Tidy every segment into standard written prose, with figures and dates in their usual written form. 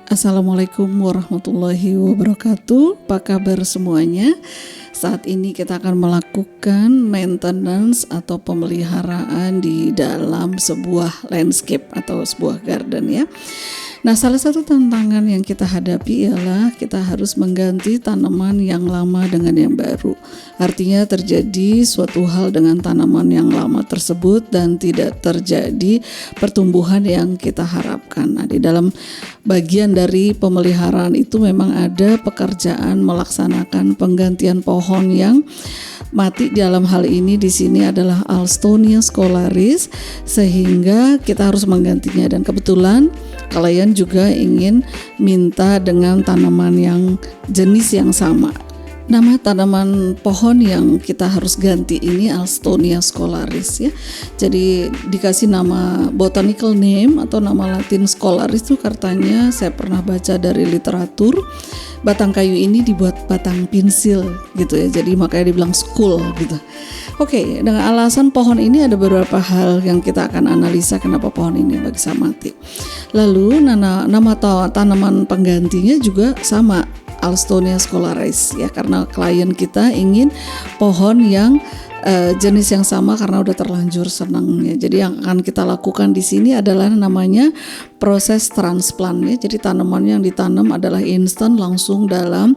Assalamualaikum warahmatullahi wabarakatuh. Apa kabar semuanya? Saat ini kita akan melakukan maintenance atau pemeliharaan di dalam sebuah landscape atau sebuah garden ya. Nah, salah satu tantangan yang kita hadapi ialah kita harus mengganti tanaman yang lama dengan yang baru. Artinya terjadi suatu hal dengan tanaman yang lama tersebut dan tidak terjadi pertumbuhan yang kita harapkan. Nah, di dalam bagian dari pemeliharaan itu memang ada pekerjaan melaksanakan penggantian pohon yang mati. Dalam hal ini di sini adalah Alstonia scholaris, sehingga kita harus menggantinya. Dan kebetulan kalian juga ingin minta dengan tanaman yang jenis yang sama. Nama tanaman pohon yang kita harus ganti ini Alstonia scholaris ya. Jadi dikasih nama botanical name atau nama Latin scholaris itu katanya saya pernah baca dari literatur. Batang kayu ini dibuat batang pensil gitu ya. Jadi makanya dibilang school gitu. Oke, dengan alasan pohon ini ada beberapa hal yang kita akan analisa kenapa pohon ini bisa mati. Lalu nama tanaman penggantinya juga sama, Alstonia scholaris ya, karena klien kita ingin pohon yang jenis yang sama karena udah terlanjur senang ya. Jadi yang akan kita lakukan di sini adalah namanya proses transplant ya. Jadi tanaman yang ditanam adalah instan langsung dalam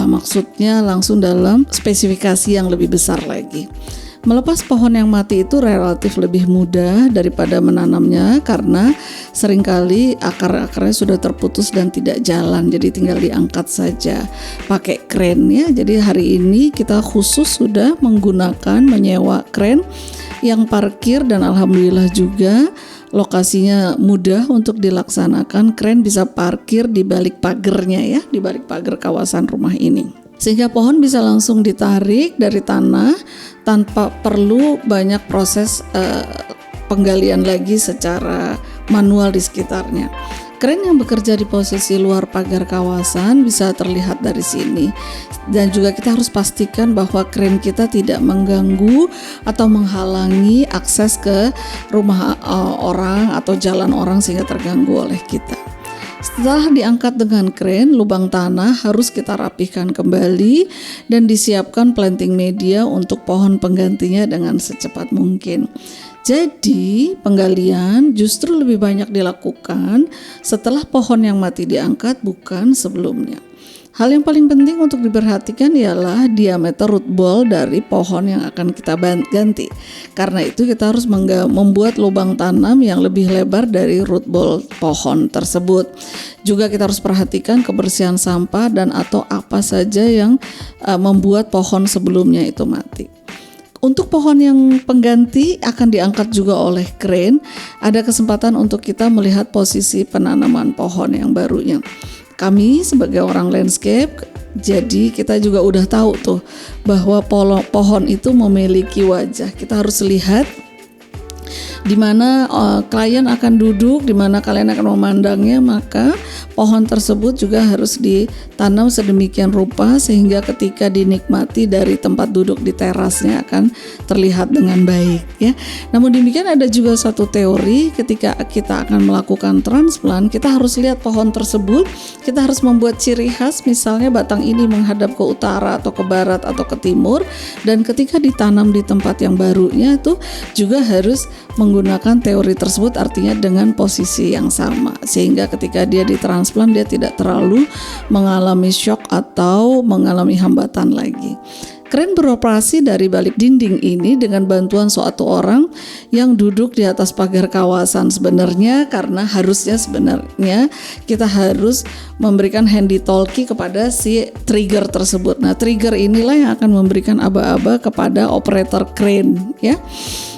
maksudnya langsung dalam spesifikasi yang lebih besar lagi. Melepas pohon yang mati itu relatif lebih mudah daripada menanamnya karena seringkali akar-akarnya sudah terputus dan tidak jalan, jadi tinggal diangkat saja pakai kren ya. Jadi hari ini kita khusus sudah menyewa kren yang parkir dan alhamdulillah juga lokasinya mudah untuk dilaksanakan. Kren bisa parkir di balik pagernya ya, di balik pagar kawasan rumah ini. Sehingga pohon bisa langsung ditarik dari tanah tanpa perlu banyak proses penggalian lagi secara manual di sekitarnya. Kren yang bekerja di posisi luar pagar kawasan bisa terlihat dari sini. Dan juga kita harus pastikan bahwa kren kita tidak mengganggu atau menghalangi akses ke rumah orang atau jalan orang sehingga terganggu oleh kita. Setelah diangkat dengan kren, lubang tanah harus kita rapihkan kembali dan disiapkan planting media untuk pohon penggantinya dengan secepat mungkin. Jadi penggalian justru lebih banyak dilakukan setelah pohon yang mati diangkat, bukan sebelumnya. Hal yang paling penting untuk diperhatikan ialah diameter root ball dari pohon yang akan kita ganti. Karena itu kita harus membuat lubang tanam yang lebih lebar dari root ball pohon tersebut. Juga kita harus perhatikan kebersihan sampah dan atau apa saja yang membuat pohon sebelumnya itu mati. Untuk pohon yang pengganti akan diangkat juga oleh kren, ada kesempatan untuk kita melihat posisi penanaman pohon yang barunya. Kami sebagai orang landscape, jadi kita juga udah tahu tuh bahwa pohon itu memiliki wajah. Kita harus lihat di mana klien akan duduk, di mana kalian akan memandangnya, maka pohon tersebut juga harus ditanam sedemikian rupa sehingga ketika dinikmati dari tempat duduk di terasnya akan terlihat dengan baik ya. Namun demikian ada juga satu teori ketika kita akan melakukan transplant, kita harus lihat pohon tersebut, kita harus membuat ciri khas, misalnya batang ini menghadap ke utara atau ke barat atau ke timur, dan ketika ditanam di tempat yang barunya itu juga harus menggunakan teori tersebut, artinya dengan posisi yang sama sehingga ketika dia ditransplant dia tidak terlalu mengalami shock atau mengalami hambatan lagi. Kren beroperasi dari balik dinding ini dengan bantuan suatu orang yang duduk di atas pagar kawasan sebenarnya, karena sebenarnya kita harus memberikan handy talkie kepada si trigger tersebut. Nah, trigger inilah yang akan memberikan aba-aba kepada operator kren ya.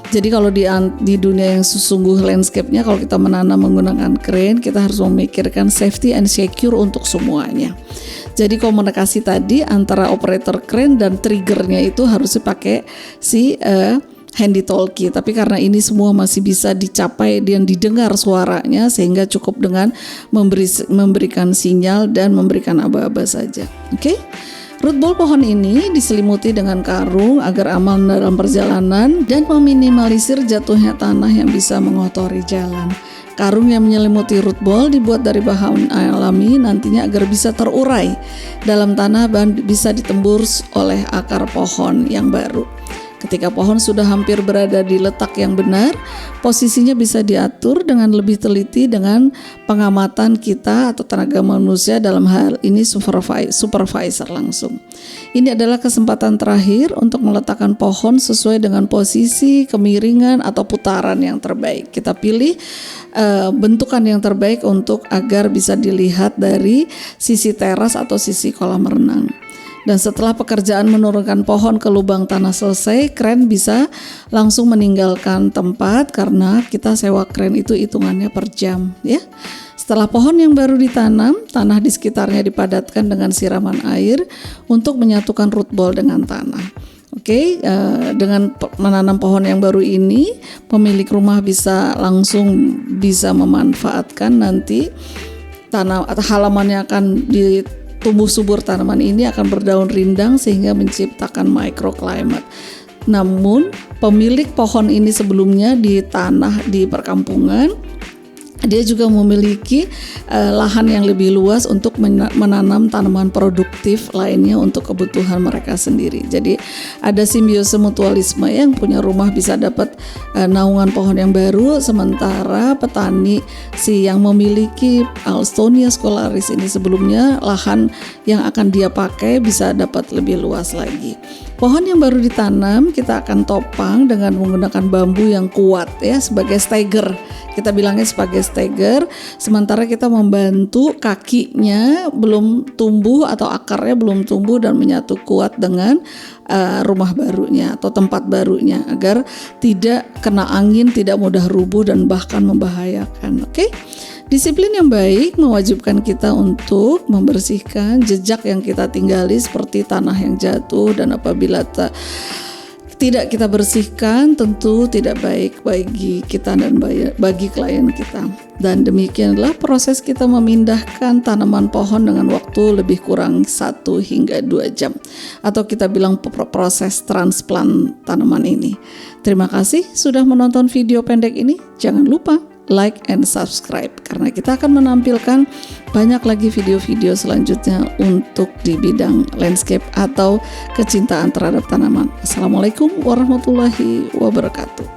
Jadi kalau di dunia yang sesungguh landscape-nya, kalau kita menanam menggunakan kren, kita harus memikirkan safety and secure untuk semuanya. Jadi komunikasi tadi antara operator kren dan triggernya itu harus dipakai si handy talkie. Tapi karena ini semua masih bisa dicapai dan didengar suaranya, sehingga cukup dengan memberikan sinyal dan memberikan aba-aba saja. Oke? Root ball pohon ini diselimuti dengan karung agar aman dalam perjalanan dan meminimalisir jatuhnya tanah yang bisa mengotori jalan. Karung yang menyelimuti root ball dibuat dari bahan alami nantinya agar bisa terurai dalam tanah dan bisa ditembus oleh akar pohon yang baru. Ketika pohon sudah hampir berada di letak yang benar, posisinya bisa diatur dengan lebih teliti dengan pengamatan kita atau tenaga manusia, dalam hal ini supervisor langsung. Ini adalah kesempatan terakhir untuk meletakkan pohon sesuai dengan posisi, kemiringan atau putaran yang terbaik. Kita pilih bentukan yang terbaik untuk agar bisa dilihat dari sisi teras atau sisi kolam renang. Dan setelah pekerjaan menurunkan pohon ke lubang tanah selesai, kren bisa langsung meninggalkan tempat karena kita sewa kren itu hitungannya per jam ya. Setelah pohon yang baru ditanam, tanah di sekitarnya dipadatkan dengan siraman air untuk menyatukan root ball dengan tanah. Dengan menanam pohon yang baru ini, pemilik rumah bisa langsung memanfaatkan nanti tanah atau halamannya akan tumbuh subur. Tanaman ini akan berdaun rindang sehingga menciptakan microclimate. Namun pemilik pohon ini sebelumnya di tanah di perkampungan, dia juga memiliki lahan yang lebih luas untuk menanam tanaman produktif lainnya untuk kebutuhan mereka sendiri. Jadi ada simbiosis mutualisme, yang punya rumah bisa dapat naungan pohon yang baru, sementara petani yang memiliki Alstonia scholaris ini sebelumnya lahan yang akan dia pakai bisa dapat lebih luas lagi. Pohon yang baru ditanam kita akan topang dengan menggunakan bambu yang kuat ya, sebagai stagger. Kita bilangnya sebagai stagger, sementara kita membantu kakinya belum tumbuh atau akarnya belum tumbuh dan menyatu kuat dengan rumah barunya atau tempat barunya agar tidak kena angin, tidak mudah rubuh dan bahkan membahayakan. Disiplin yang baik mewajibkan kita untuk membersihkan jejak yang kita tinggali seperti tanah yang jatuh, dan apabila tidak kita bersihkan tentu tidak baik bagi kita dan bagi klien kita. Dan demikianlah proses kita memindahkan tanaman pohon dengan waktu lebih kurang 1 hingga 2 jam, atau kita bilang proses transplant tanaman ini. Terima kasih sudah menonton video pendek ini. Jangan lupa like and subscribe karena kita akan menampilkan banyak lagi video-video selanjutnya untuk di bidang landscape atau kecintaan terhadap tanaman. Assalamualaikum warahmatullahi wabarakatuh.